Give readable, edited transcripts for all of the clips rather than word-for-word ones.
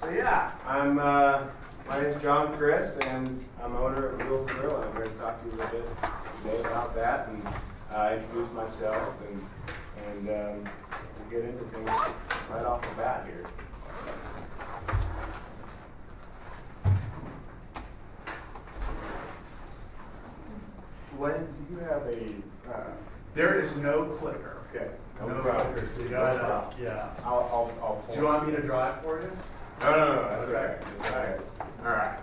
So yeah, my name's John Christ, and I'm owner of Wil'sGrill, and I'm here to talk to you a little bit today about that, and introduce myself, and we'll get into things right off the bat here. When do you have a? There is no clicker. Okay. No problem. clicker. So you No gotta, problem. yeah. I'll Do you want me to drive for you? No, that's okay. That's okay. All right.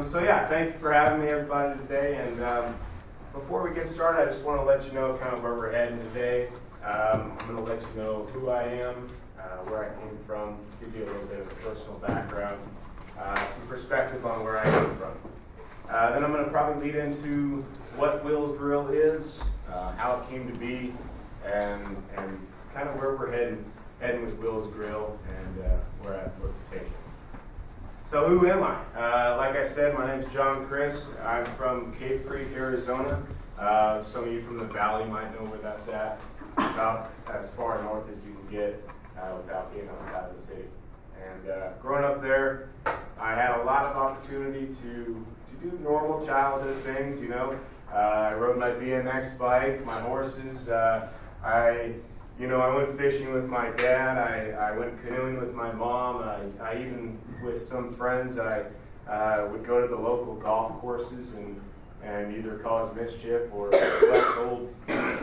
So yeah, thank you for having me, everybody, today. And before we get started, I just want to let you know kind of where we're heading today. I'm going to let you know who I am, where I came from, give you a little bit of a personal background, some perspective on where I came from. Then I'm going to probably lead into what Wil'sGrill is, how it came to be, and kind of where we're heading with Wil'sGrill and where I look to take it. So who am I? Like I said, my name's John Christ. I'm from Cave Creek, Arizona. Some of you from the valley might know where that's at. About as far north as you can get without being outside of the city. And growing up there, I had a lot of opportunity to do normal childhood things, you know. I rode my BMX bike, my horses. I went fishing with my dad. I went canoeing with my mom. I even, with some friends, I would go to the local golf courses and either cause mischief or collect old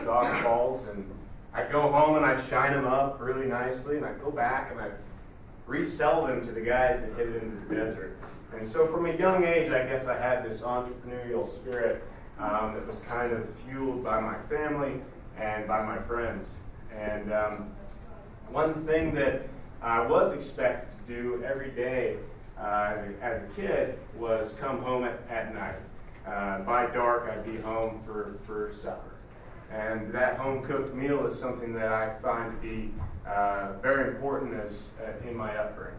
golf balls. And I'd go home and I'd shine them up really nicely, and I'd go back and I'd resell them to the guys that hit it into the desert. And so from a young age, I guess I had this entrepreneurial spirit that was kind of fueled by my family and by my friends. And one thing that I was expected to do every day as a kid was come home at night. By dark, I'd be home for supper. And that home-cooked meal is something that I find to be very important in my upbringing.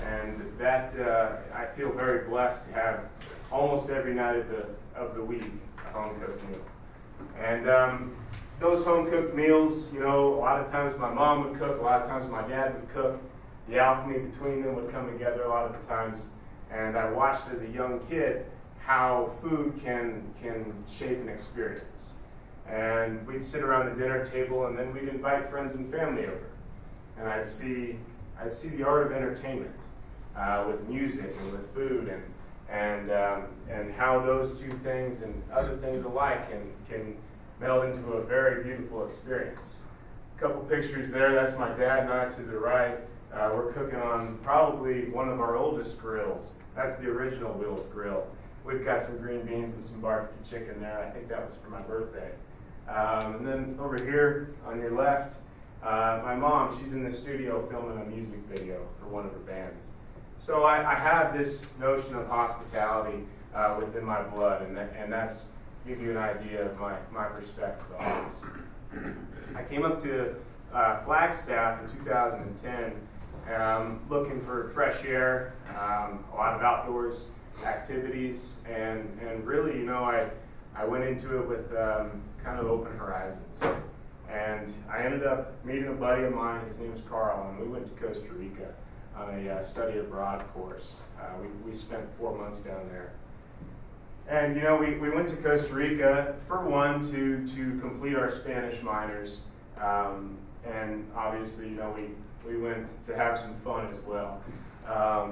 And that I feel very blessed to have almost every night of the week a home-cooked meal. And those home-cooked meals, you know, a lot of times my mom would cook, a lot of times my dad would cook. The alchemy between them would come together a lot of the times. And I watched as a young kid how food can shape an experience. And we'd sit around the dinner table, and then we'd invite friends and family over. And I'd see the art of entertainment with music and with food, and how those two things and other things alike can meld into a very beautiful experience. A couple pictures there. That's my dad and I to the right. We're cooking on probably one of our oldest grills. That's the original Wil'sGrill. We've got some green beans and some barbecue chicken there. I think that was for my birthday. And then over here on your left, my mom, she's in the studio filming a music video for one of her bands. So I have this notion of hospitality within my blood, and that's give you an idea of my perspective on this. I came up to Flagstaff in 2010 looking for fresh air, a lot of outdoors activities, and really, you know, I went into it with kind of open horizons. And I ended up meeting a buddy of mine, his name was Carl, and we went to Costa Rica on a study abroad course. We spent 4 months down there. And, you know, we went to Costa Rica, for one, to complete our Spanish minors. And obviously, you know, we went to have some fun as well.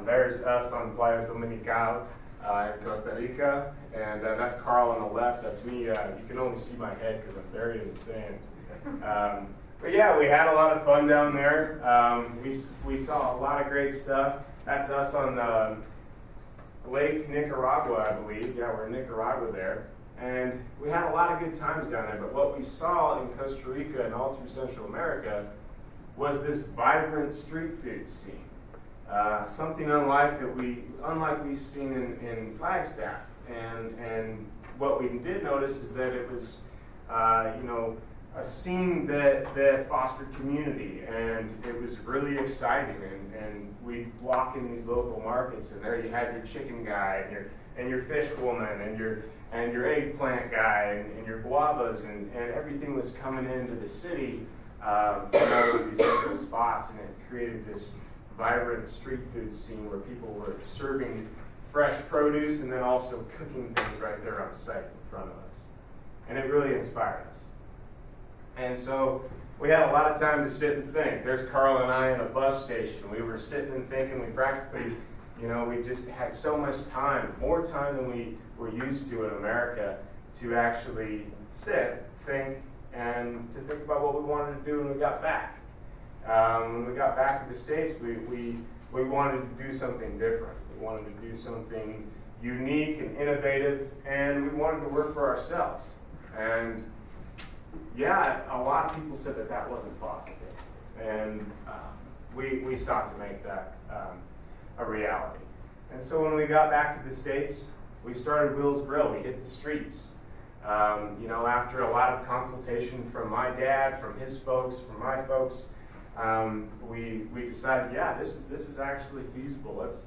There's us on Playa Dominical in Costa Rica, and that's Carl on the left. That's me. You can only see my head because I'm buried in the sand. But yeah, we had a lot of fun down there. We saw a lot of great stuff. That's us on Lake Nicaragua, I believe. Yeah, we're in Nicaragua there. And we had a lot of good times down there. But what we saw in Costa Rica and all through Central America was this vibrant street food scene. Something unlike we've seen in Flagstaff. And what we did notice is that it was, a scene that fostered community, and it was really exciting. And we'd walk in these local markets, and there you had your chicken guy and your fish woman and your eggplant guy and your guavas, and everything was coming into the city from all of these different spots, and it created this vibrant street food scene where people were serving fresh produce and then also cooking things right there on site in front of us. And it really inspired us. And so we had a lot of time to sit and think. There's Carl and I in a bus station. We were sitting and thinking. We practically, we just had so much time, more time than we were used to in America, to actually sit, think, and to think about what we wanted to do when we got back. When we got back to the States, we wanted to do something different. We wanted to do something unique and innovative, and we wanted to work for ourselves. And yeah, a lot of people said that wasn't possible. And we sought to make that a reality. And so when we got back to the States, we started Wil'sGrill. We hit the streets. After a lot of consultation from my dad, from his folks, from my folks, we decided, this is actually feasible. Let's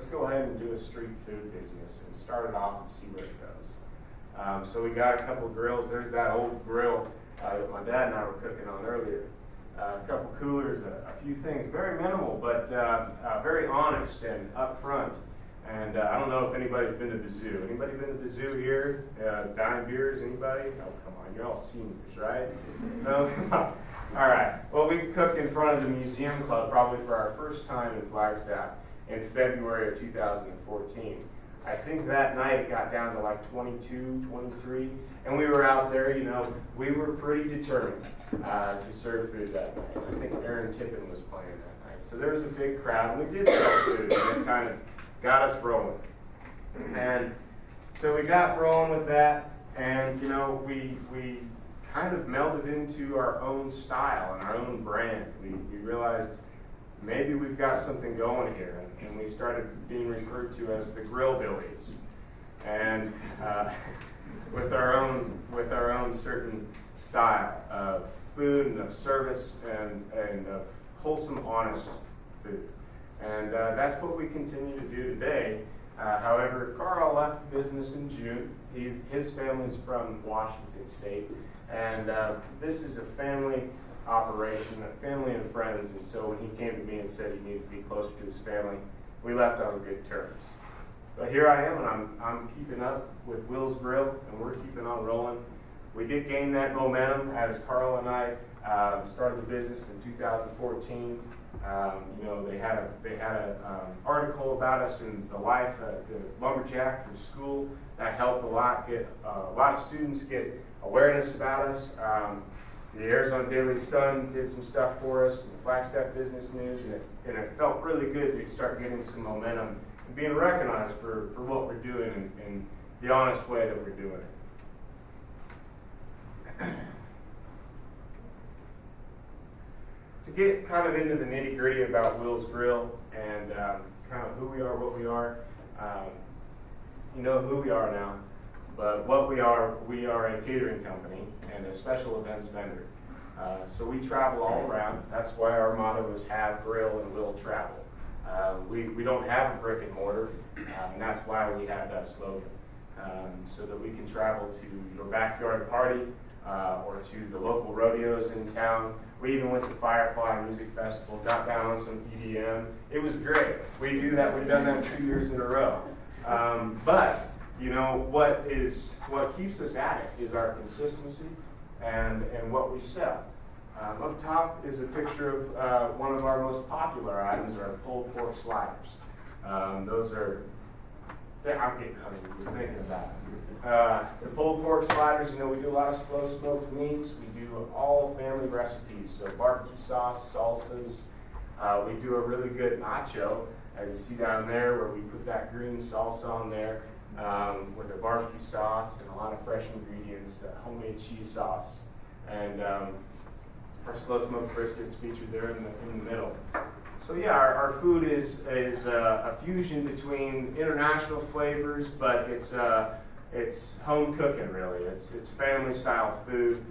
go ahead and do a street food business and start it off and see where it goes. So we got a couple of grills. There's that old grill that my dad and I were cooking on earlier. A couple coolers, a few things, very minimal, but very honest and upfront. And I don't know if anybody's been to the zoo. Anybody been to the zoo here? Dime beers, anybody? Oh, come on, you're all seniors, right? No, come on. All right. Well, we cooked in front of the museum club probably for our first time in Flagstaff in February of 2014. I think that night it got down to like 22, 23, and we were out there, we were pretty determined to serve food that night. I think Aaron Tippin was playing that night. So there was a big crowd, and we did sell food, and it kind of got us rolling. And so we got rolling with that, and we kind of melded into our own style and our own brand. We realized maybe we've got something going here, and we started being referred to as the Grill Billies, and with our own certain style of food and of service and of wholesome, honest food. And that's what we continue to do today. However, Carl left the business in June. His family's from Washington State, and this is a family operation, a family and friends. And so when he came to me and said he needed to be closer to his family, we left on good terms. But here I am, and I'm keeping up with Wil'sGrill, and we're keeping on rolling. We did gain that momentum as Carl and I started the business in 2014. They had an article about us in the Life, the Lumberjack from school. That helped a lot. Get a lot of students get awareness about us. The Arizona Daily Sun did some stuff for us, the Flagstaff Business News, and it felt really good to start getting some momentum and being recognized for what we're doing and the honest way that we're doing it. To get kind of into the nitty-gritty about Wil'sGrill and kind of who we are, what we are, you know who we are now, but what we are a catering company and a special events vendor. So we travel all around. That's why our motto is have, grill, and will travel. We don't have a brick and mortar, and that's why we have that slogan, so that we can travel to your backyard party or to the local rodeos in town. We even went to Firefly Music Festival, got down on some EDM. It was great. We do that. We've done that 2 years in a row. But what keeps us at it is our consistency and what we sell. Up top is a picture of one of our most popular items, our pulled pork sliders. Those are, I'm getting hungry just thinking about it. The pulled pork sliders, we do a lot of slow smoked meats. We do all family recipes, so barbecue sauce, salsas. We do a really good nacho, as you see down there, where we put that green salsa on there with a barbecue sauce and a lot of fresh ingredients, homemade cheese sauce, and our slow smoked briskets featured there in the middle. So yeah, our food is a fusion between international flavors, but it's home cooking really. It's family style food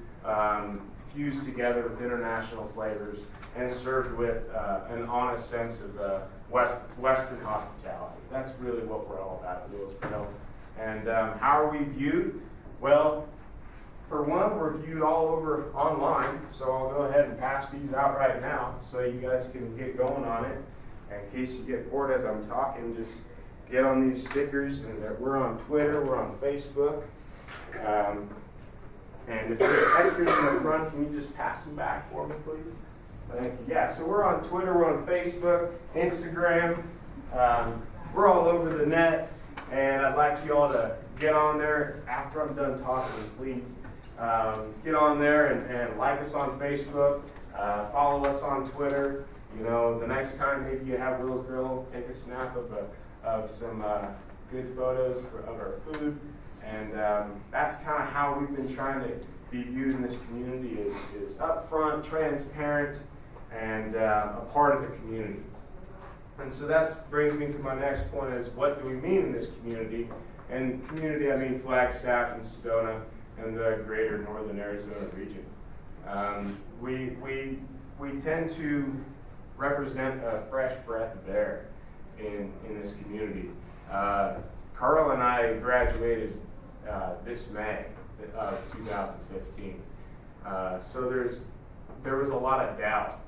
fused together with international flavors and served with an honest sense of Western hospitality. That's really what we're all about at Wil'sGrill. And how are we viewed? Well, for one, we're viewed all over online, so I'll go ahead and pass these out right now so you guys can get going on it. in case you get bored as I'm talking, just get on these stickers, and we're on Twitter, we're on Facebook. And if there's extras in the front, can you just pass them back for me, please? Thank you. Yeah, so we're on Twitter, we're on Facebook, Instagram. We're all over the net, and I'd like you all to get on there after I'm done talking, please. Get on there and like us on Facebook, follow us on Twitter. You know, the next time maybe you have Wil'sGrill, take a snap of some good photos of our food. And that's kind of how we've been trying to be viewed in this community is upfront, transparent, and a part of the community. And so that brings me to my next point is what do we mean in this community? And community, I mean Flagstaff and Sedona and the greater northern Arizona region. We tend to represent a fresh breath of air in this community. Carl and I graduated this May of 2015. So there was a lot of doubt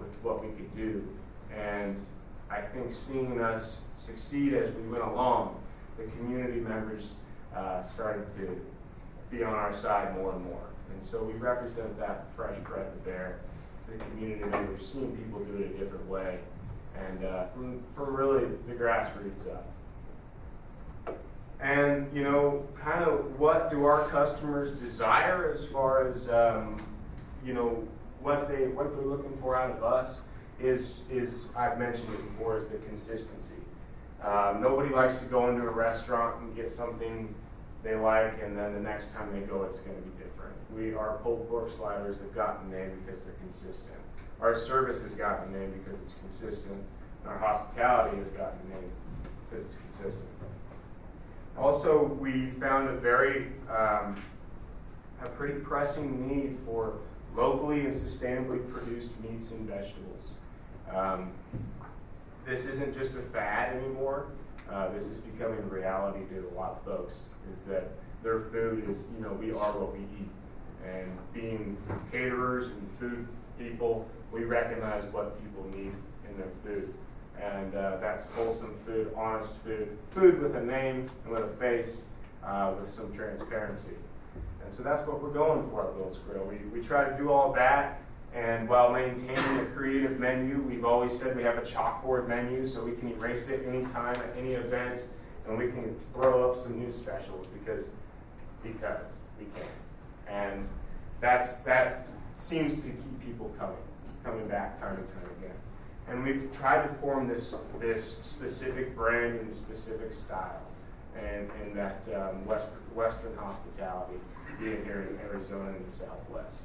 with what we could do. And I think seeing us succeed as we went along, the community members started to be on our side more and more. And so we represent that fresh breath of air to the community members, seeing people do it a different way. And from really the grassroots up. And, you know, kind of what do our customers desire as far as, you know, what they're looking for out of us is I've mentioned it before, is the consistency. Nobody likes to go into a restaurant and get something they like, and then the next time they go, it's going to be different. Our pulled pork sliders have gotten the name because they're consistent. Our service has gotten the name because it's consistent. And our hospitality has gotten the name because it's consistent. Also, we found a pretty pressing need for locally and sustainably produced meats and vegetables. This isn't just a fad anymore. This is becoming a reality to a lot of folks, is that their food is, you know, we are what we eat. And being caterers and food people, we recognize what people need in their food. And that's wholesome food, honest food, food with a name and with a face, with some transparency. And so that's what we're going for at Wil'sGrill. We try to do all that, and while maintaining a creative menu, we've always said we have a chalkboard menu so we can erase it anytime at any event, and we can throw up some new specials because we can. And that seems to keep people coming back time and time again. And we've tried to form this specific brand and specific style, and in that Western hospitality, being here in Arizona and the Southwest.